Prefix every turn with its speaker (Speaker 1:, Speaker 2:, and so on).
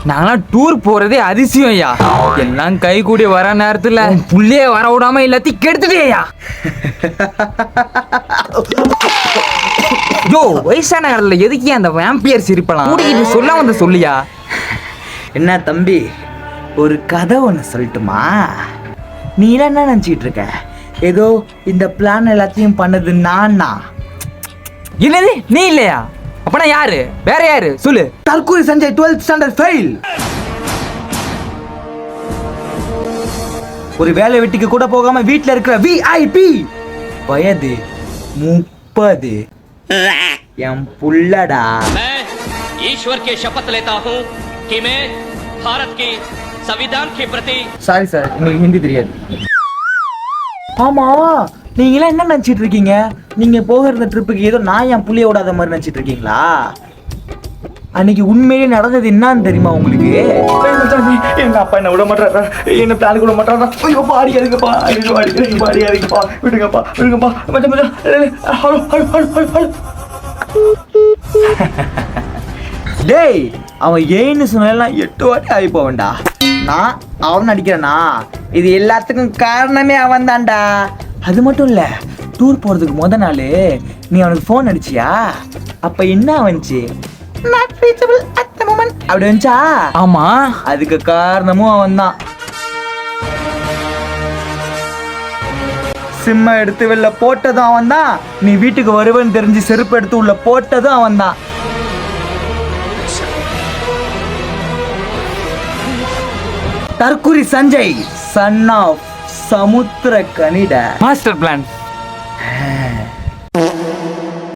Speaker 1: நாங்களாம் டூர் போறதே அதிசயம் ஐயா. எல்லாம் கை கூடி வர நேரத்துல புள்ளைய வர விடாம எல்லாத்தையும் கெடுத்துட்டேயா. யோ வயசான காலத்துல எதுக்கே அந்த வேம்பியர் சிரிப்பலாம் கூட்டிக்கிட்டு சொல்ல வந்து சொல்லியா.
Speaker 2: என்ன தம்பி, ஒரு கதை ஒன்று சொல்லட்டுமா? நீ என்ன நினச்சிட்டு இருக்க? ஏதோ இந்த பிளான் எல்லாத்தையும் பண்ணது நானா?
Speaker 1: என்னது நீ இல்லையா? அப்பனா யாரு? வேற யாரு சொல்லு.
Speaker 2: தற்கூரி சஞ்சய் 12th ஸ்டாண்டர்ட் ஃபெயில். ஒரு வேலை வெட்டிக்கு கூட போகாம வீட்ல இருக்கிற விஐபி. வயது 30. என் புள்ளடா.
Speaker 3: ईश्वर की शपथ लेता हूं कि मैं भारत के संविधान के प्रति
Speaker 1: சாரி சார், உங்களுக்கு ஹிந்தி தெரியாது.
Speaker 2: ஆமா, நீங்களாம் என்ன நினைச்சிட்டு இருக்கீங்க? நீங்க போகிற ட்ரிப்புக்கு ஏதோ நான் என் புள்ளைய விடாத மாதிரி நினைச்சிட்டு இருக்கீங்களா? அன்னைக்கு உண்மையிலே நடந்தது என்னன்னு தெரியுமா உங்களுக்கு? எங்க அப்பா என்ன விட மாட்டாரா, என்ன பிளான் கூட மாட்டாரா. ஐயோ பாடியாதுங்கப்பா, ஐயோ பாடியாதுங்கப்பா, விடுங்கப்பா விடுங்கப்பா. டேய், அவன் ஏன்னு சொன்னாலாம் 8 வாட்டி ஆகி போவேன்டா. நான் அவன் நடிக்கிறேனா? இது எல்லாத்துக்கும் காரணமே அவன் தான்டா. அது மட்டும் இல்ல, டூர் போறதுக்கு முத நாள் நீ அவனுக்கு ஃபோன் அடிச்சியா? அப்ப என்ன வந்துச்சு? Not reachable at the moment அப்படி வந்துச்சா?
Speaker 1: ஆமா,
Speaker 2: அதுக்கு காரணமும் அவன் தான். சிம்ம எடுத்து வெளில போட்டதும் அவன் தான். நீ வீட்டுக்கு வருவேன்னு தெரிஞ்சு செருப்பு எடுத்து உள்ள போட்டதும் அவன் தான். தற்குறி சஞ்சய், சன் ஆஃப் சமுத்திர கனிட.
Speaker 1: Master plan.